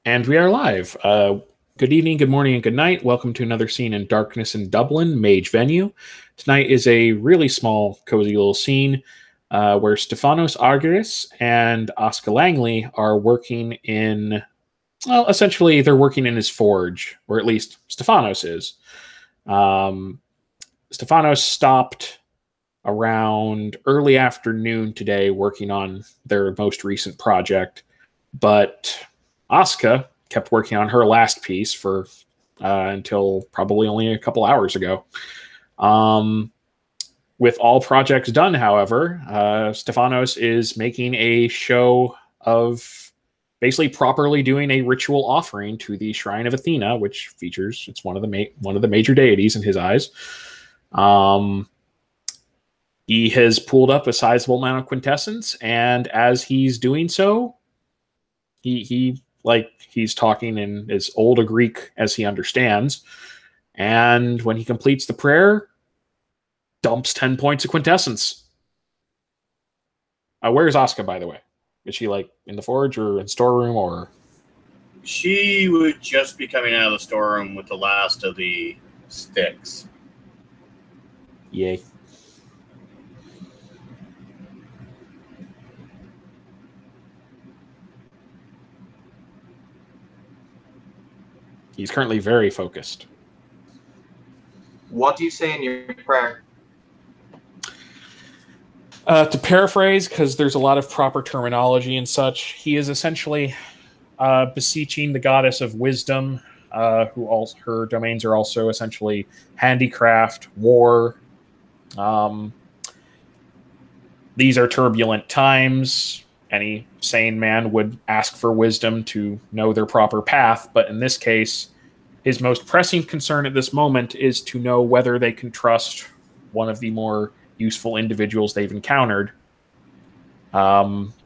And we are live. Good evening, good morning, and good night. Welcome to another scene in Darkness in Dublin, Mage Venue. Tonight is a really small, cozy little scene where Stefanos Argyris and Oscar Langley are working in, well, essentially they're working in his forge, or at least Stefanos is. Stefanos stopped around early afternoon today working on their most recent project, but Asuka kept working on her last piece for until probably only a couple hours ago. With all projects done, however, Stefanos is making a show of basically properly doing a ritual offering to the Shrine of Athena, which features it's one of the major deities in his eyes. He has pulled up a sizable amount of quintessence, and as he's doing so, he's talking in as old a Greek as he understands. And when he completes the prayer, dumps 10 points of quintessence. Where's Asuka, by the way? Is she like in the forge or in storeroom or? She would just be coming out of the storeroom with the last of the sticks. Yay. He's currently very focused. What do you say in your prayer? To paraphrase, because there's a lot of proper terminology and such, he is essentially beseeching the goddess of wisdom, who also her domains are also essentially handicraft, war. These are turbulent times. Any sane man would ask for wisdom to know their proper path, but in this case, his most pressing concern at this moment is to know whether they can trust one of the more useful individuals they've encountered,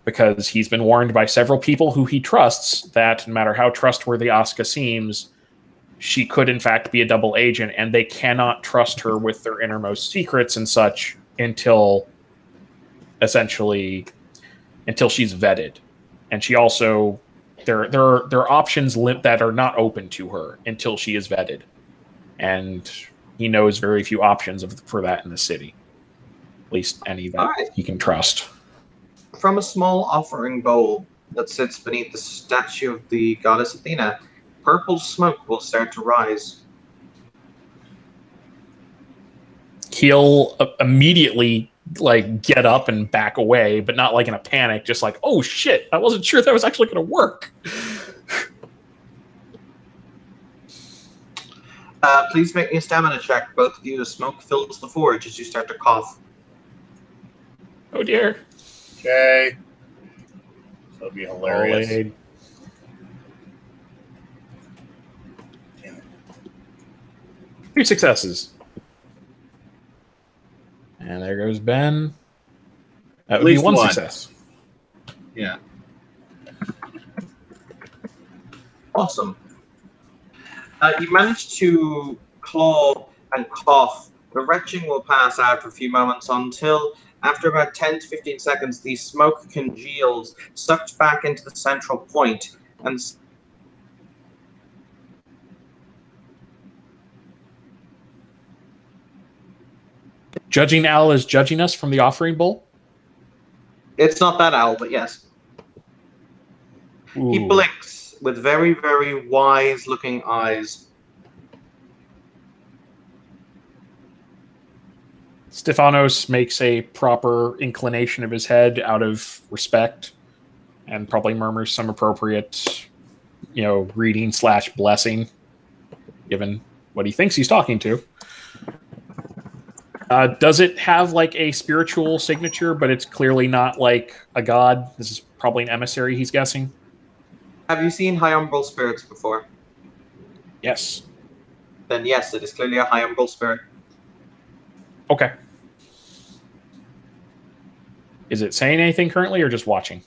because he's been warned by several people who he trusts that no matter how trustworthy Asuka seems, she could in fact be a double agent, and they cannot trust her with their innermost secrets and such until she's vetted. And she also there are options that are not open to her until she is vetted, and he knows very few options for that in the city, at least any that he can trust. From a small offering bowl that sits beneath the statue of the goddess Athena, purple smoke will start to rise. He'll immediately get up and back away, but not like in a panic, just like, oh shit, I wasn't sure that was actually going to work. Please make me a stamina check, both of you, as smoke fills the forge as you start to cough. Oh dear. Okay. That'll be hilarious. Damn it. 2 successes. And there goes Ben. That would be one success. Yeah. Awesome. You managed to claw and cough. The retching will pass after a few moments until, after about 10 to 15 seconds, the smoke congeals, sucked back into the central point, and Judging Owl is judging us from the offering bowl? it's not that owl, but yes. Ooh. He blinks with very, very wise-looking eyes. Stefanos makes a proper inclination of his head out of respect and probably murmurs some appropriate, greeting/blessing, given what he thinks he's talking to. Does it have a spiritual signature, but it's clearly not like a god? This is probably an emissary, he's guessing. Have you seen high umbral spirits before? Yes. Then yes, it is clearly a high umbral spirit. Okay. Is it saying anything currently or just watching?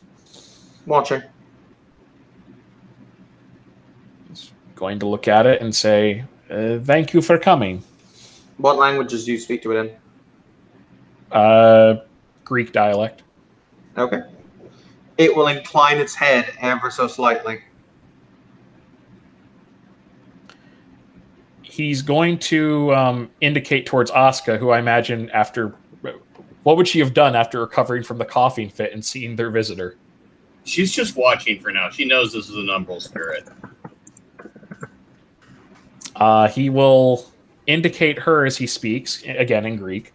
Watching. He's going to look at it and say, thank you for coming. What languages do you speak to it in? Greek dialect. Okay. It will incline its head ever so slightly. He's going to indicate towards Asuka, who I imagine after... What would she have done after recovering from the coughing fit and seeing their visitor? She's just watching for now. She knows this is an umbral spirit. He will indicate her as he speaks, again in Greek.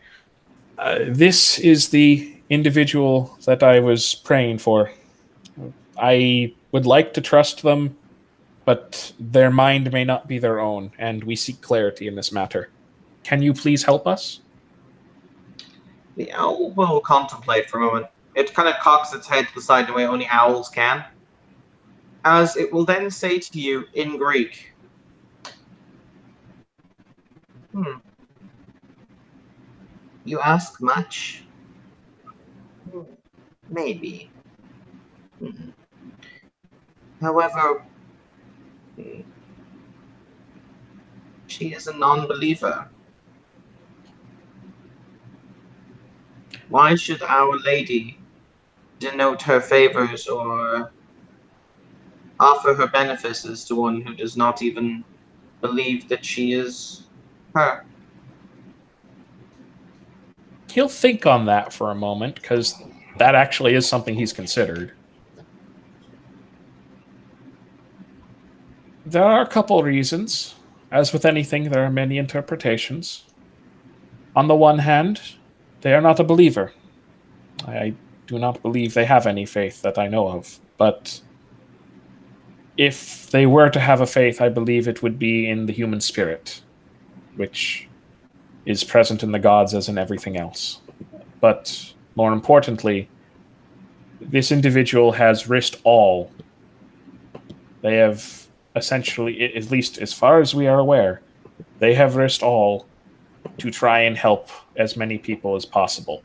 This is the individual that I was praying for. I would like to trust them, but their mind may not be their own, and we seek clarity in this matter. Can you please help us? The owl will contemplate for a moment. It kind of cocks its head to the side the way only owls can, as it will then say to you in Greek, You ask much? Maybe. However, she is a non-believer. Why should Our Lady denote her favors or offer her benefices to one who does not even believe that she is her? He'll think on that for a moment, because that actually is something he's considered. There are a couple reasons. As with anything, there are many interpretations. On the one hand, they are not a believer. I do not believe they have any faith that I know of. But if they were to have a faith, I believe it would be in the human spirit, which is present in the gods as in everything else. But more importantly, this individual has risked all. They have essentially, at least as far as we are aware, they have risked all to try and help as many people as possible.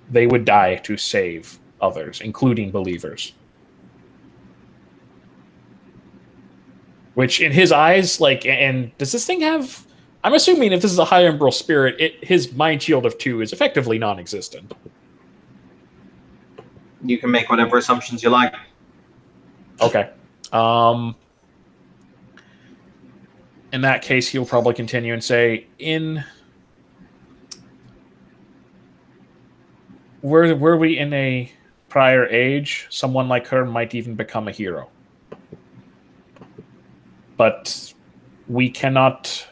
They would die to save others, including believers. Which, in his eyes, like, and does this thing have... I'm assuming if this is a high umbral spirit, his mind shield of 2 is effectively non-existent. You can make whatever assumptions you like. Okay. In that case, he'll probably continue and say, were we in a prior age, someone like her might even become a hero. But we cannot...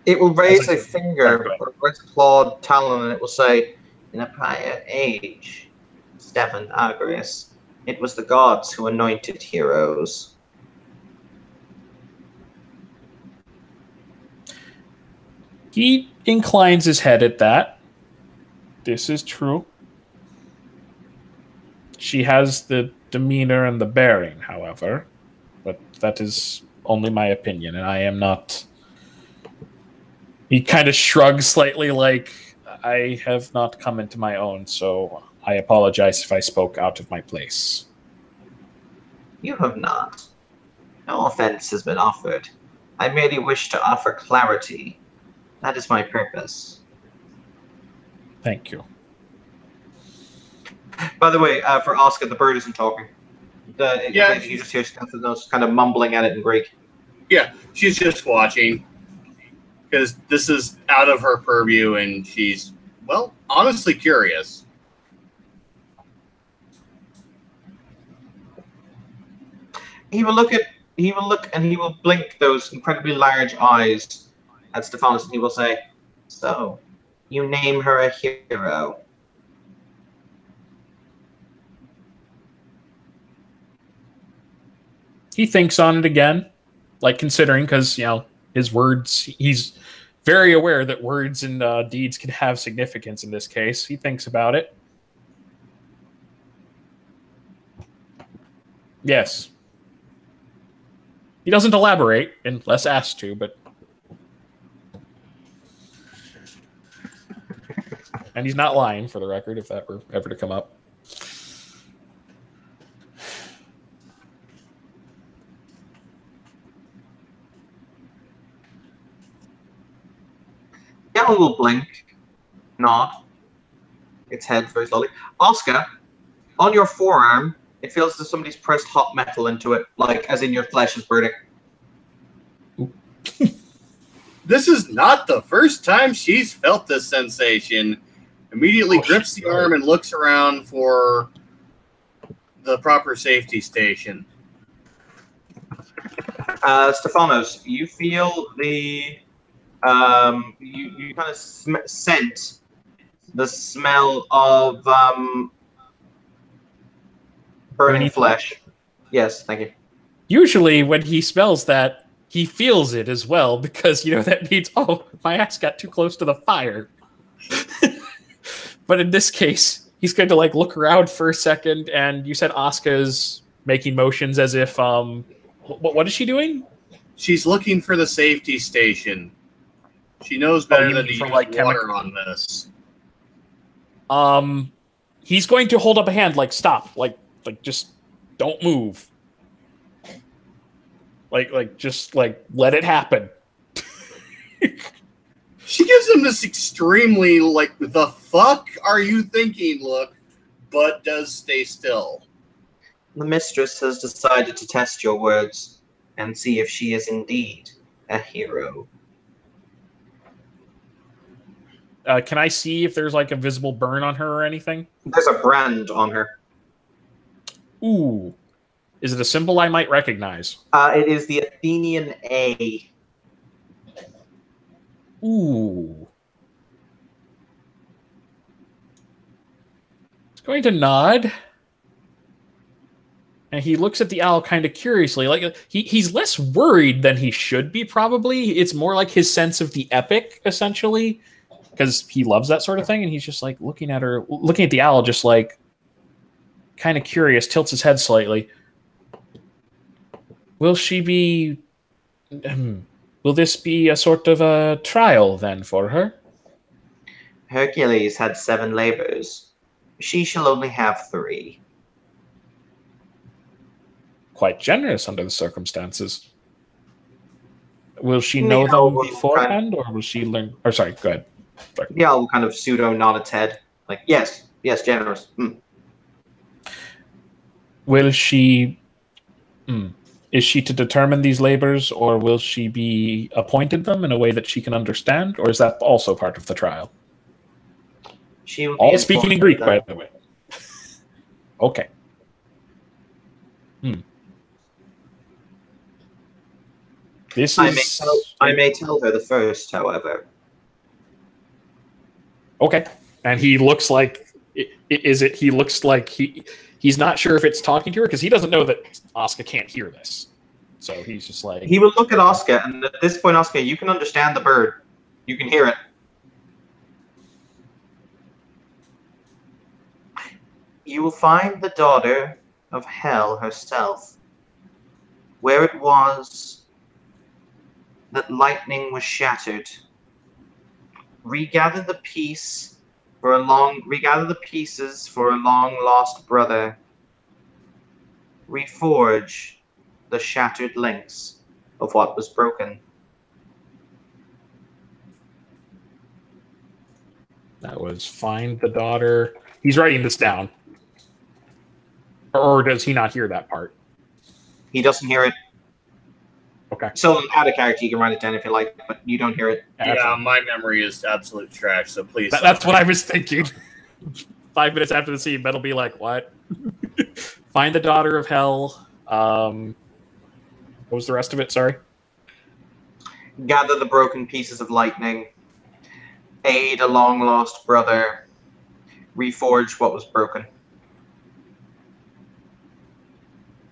It will raise a finger or raise a clawed talon, and it will say, in a prior age, Stefan Agrius, it was the gods who anointed heroes. He inclines his head at that. This is true. She has the demeanor and the bearing, however, but that is only my opinion, and I am not... He kind of shrugs slightly like, I have not come into my own, so I apologize if I spoke out of my place. You have not. No offense has been offered. I merely wish to offer clarity. That is my purpose. Thank you. By the way, for Oscar, the bird isn't talking. Yeah, you just hear Stephanos kind of mumbling at it in Greek. Yeah, she's just watching. Because this is out of her purview, and she's, well, honestly curious. He will look, and he will blink those incredibly large eyes at Stephanos, and he will say, "So, you name her a hero?" He thinks on it again, like considering, because, his words, he's very aware that words and deeds can have significance in this case. He thinks about it. Yes. He doesn't elaborate, unless asked to, but... And he's not lying, for the record, if that were ever to come up. Yellow will blink, nod, its head very slowly. Oscar, on your forearm, it feels as if somebody's pressed hot metal into it, like as in your flesh is burning. This is not the first time she's felt this sensation. Immediately grips the arm and looks around for the proper safety station. Stephanos, you feel the you kind of scent the smell of burning flesh. Yes, thank you. Usually, when he smells that, he feels it as well, because that means, oh, my ass got too close to the fire. But in this case, he's going to look around for a second, and you said Asuka's making motions as if what is she doing? She's looking for the safety station. She knows better than to use water on this. He's going to hold up a hand, stop, just don't move. Just let it happen. She gives him this extremely, the fuck are you thinking look, but does stay still. The mistress has decided to test your words and see if she is indeed a hero. Can I see if there's a visible burn on her or anything? There's a brand on her. Ooh. Is it a symbol I might recognize? It is the Athenian A. Ooh. He's going to nod. And he looks at the owl kind of curiously. He's less worried than he should be, probably. It's more like his sense of the epic, essentially. Because he loves that sort of thing. And he's just looking at her, looking at the owl, just kind of curious, tilts his head slightly. Will she be... will this be a sort of a trial, then, for her? Hercules had 7 labors. She shall only have 3. Quite generous under the circumstances. Will she know them beforehand, or will she learn... Or, sorry, go ahead. Sorry. The owl will kind of pseudo-nod its head. Yes, generous. Will she... Is she to determine these labors, or will she be appointed them in a way that she can understand, or is that also part of the trial? She will all speaking in Greek, by the way. Okay. This is... I may tell her the first, however. Okay. And he looks like... He looks like he's not sure if it's talking to her, because he doesn't know that Asuka can't hear this. So he's just He will look at Asuka, and at this point, Asuka, you can understand the bird. You can hear it. You will find the daughter of Hell herself, where it was that lightning was shattered. Regather the pieces for a long lost brother. Reforge the shattered links of what was broken. That was find the daughter. He's writing this down. Or does he not hear that part? He doesn't hear it. Okay. So out of character, you can write it down if you like, but you don't hear it. Yeah, my memory is absolute trash, so please. That's what I was thinking. 5 minutes after the scene, Ben will be like, what? Find the daughter of Hell. What was the rest of it? Sorry. Gather the broken pieces of lightning. Aid a long-lost brother. Reforge what was broken.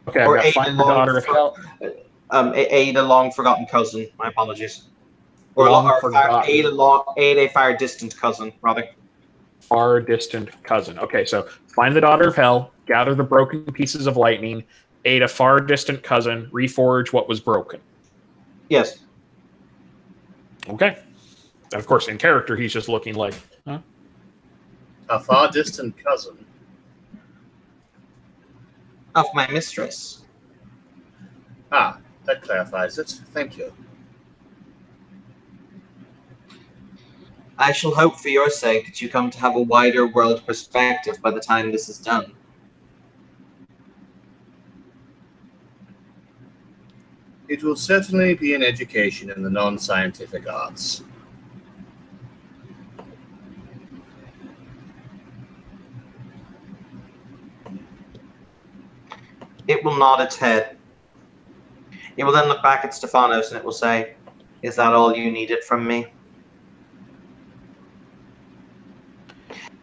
Okay, I've got find the daughter of Hell. Aid a long-forgotten cousin. My apologies. Or aid a far-distant cousin, rather. Far-distant cousin. Okay, so find the daughter of Hell, gather the broken pieces of lightning, aid a far-distant cousin, reforge what was broken. Yes. Okay. And of course, in character, he's just looking like, huh? A far-distant cousin. Of my mistress. Ah, that clarifies it. Thank you. I shall hope for your sake that you come to have a wider world perspective by the time this is done. It will certainly be an education in the non-scientific arts. It will nod its head. It will then look back at Stephanos and it will say, "Is that all you needed from me?"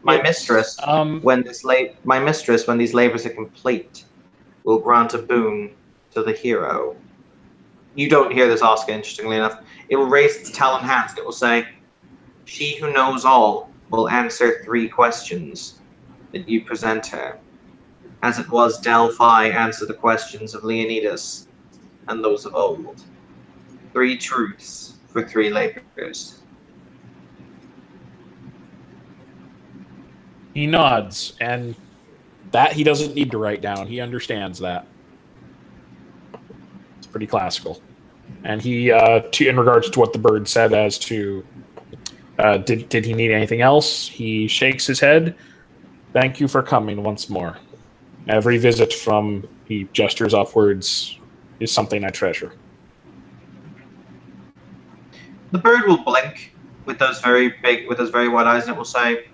My mistress, when these labors are complete, will grant a boon to the hero. You don't hear this, Oscar, interestingly enough. It will raise its talon hands and it will say, "She who knows all will answer 3 questions that you present her, as it was Delphi answered the questions of Leonidas and those of old. 3 truths for 3 labors." He nods, and that he doesn't need to write down. He understands that. It's pretty classical. And he, in regards to what the bird said as to, did he need anything else? He shakes his head. "Thank you for coming once more. Every visit from," he gestures upwards, "is something I treasure." The bird will blink with those very wide eyes, and it will say,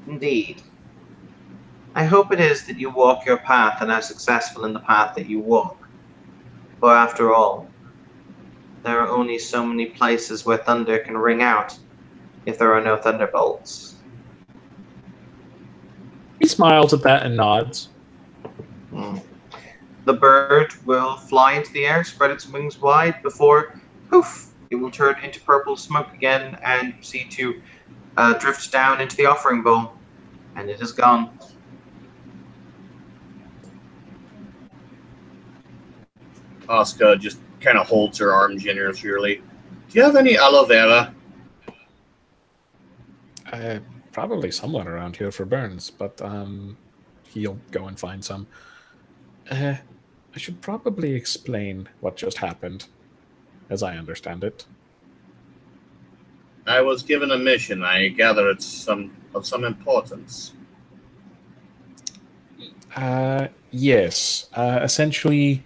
"Indeed. I hope it is that you walk your path and are successful in the path that you walk. For after all, there are only so many places where thunder can ring out if there are no thunderbolts." He smiles at that and nods. The bird will fly into the air, spread its wings wide before, poof, it will turn into purple smoke again and proceed to drift down into the offering bowl. And it is gone. Oscar just kind of holds her arm generously. "Do you have any aloe vera?" Probably somewhat around here for burns, but he'll go and find some. I should probably explain what just happened, as I understand it. "I was given a mission. I gather it's of some importance." Yes. Essentially,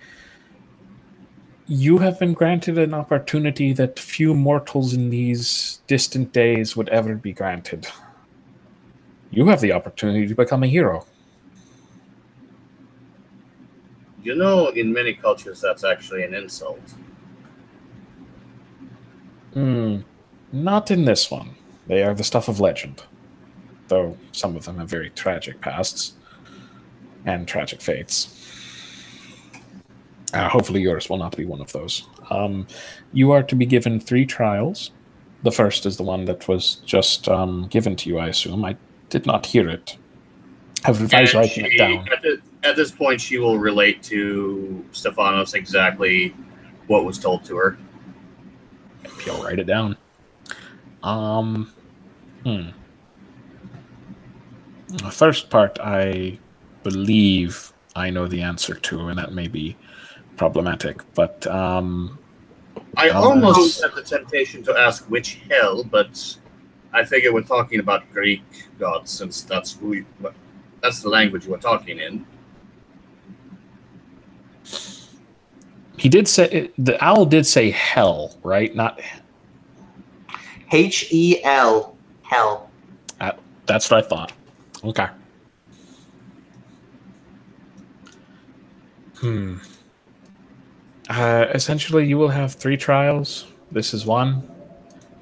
you have been granted an opportunity that few mortals in these distant days would ever be granted. You have the opportunity to become a hero. You know, in many cultures, that's actually an insult. Not in this one. They are the stuff of legend, though some of them have very tragic pasts and tragic fates. Hopefully yours will not be one of those. You are to be given 3 trials. The first is the one that was just given to you, I assume. I did not hear it. I would advise writing it down. At this point, she will relate to Stephanos exactly what was told to her. He'll write it down. The first part, I believe I know the answer to, and that may be problematic, but I almost had the temptation to ask which hell, but I figure we're talking about Greek gods, since that's the language we're talking in. He did say, the owl did say hell, right? Not H-E-L, hell. That's what I thought. Okay. Essentially, you will have 3 trials. This is one.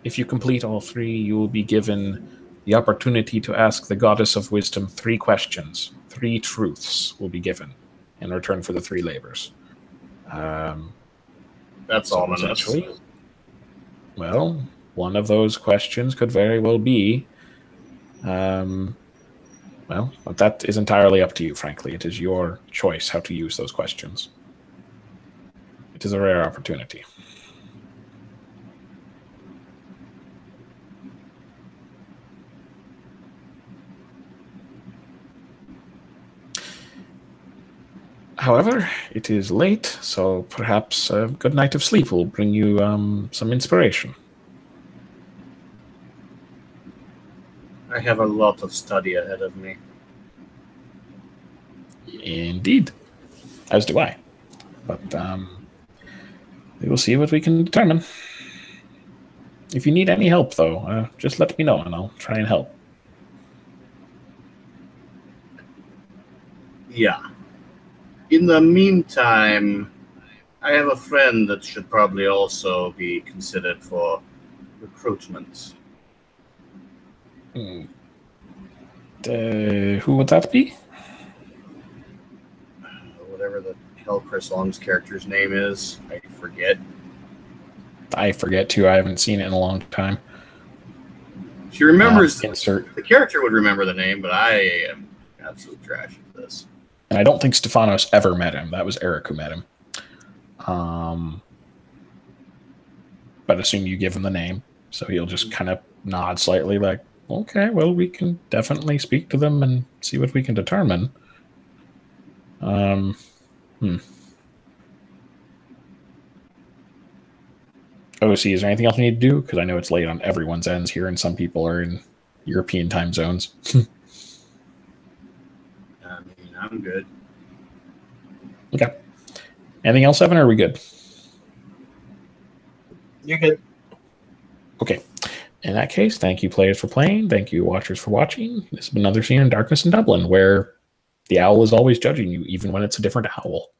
If you complete all 3, you will be given the opportunity to ask the Goddess of Wisdom 3 questions. 3 truths will be given in return for the 3 labors. That's ominous. Well, one of those questions could very well be, but that is entirely up to you, frankly. It is your choice how to use those questions. It is a rare opportunity. However, it is late, so perhaps a good night of sleep will bring you some inspiration. I have a lot of study ahead of me. Indeed. As do I. But We will see what we can determine. If you need any help, though, just let me know, and I'll try and help. Yeah. In the meantime, I have a friend that should probably also be considered for recruitment. Who would that be? Whatever the hell Chris Long's character's name is, I forget. I forget too. I haven't seen it in a long time. She remembers. Insert. The character would remember the name, but I am absolute trash at this. And I don't think Stefanos ever met him. That was Eric who met him. But assume you give him the name, so he'll just kind of nod slightly, like, "Okay, well, we can definitely speak to them and see what we can determine." OC, is there anything else we need to do? Because I know it's late on everyone's ends here, and some people are in European time zones. I mean, I'm good. Okay. Anything else, Evan, or are we good? You're good. Okay. In that case, thank you, players, for playing. Thank you, watchers, for watching. This has been another scene in Darkness in Dublin, where the owl is always judging you, even when it's a different owl.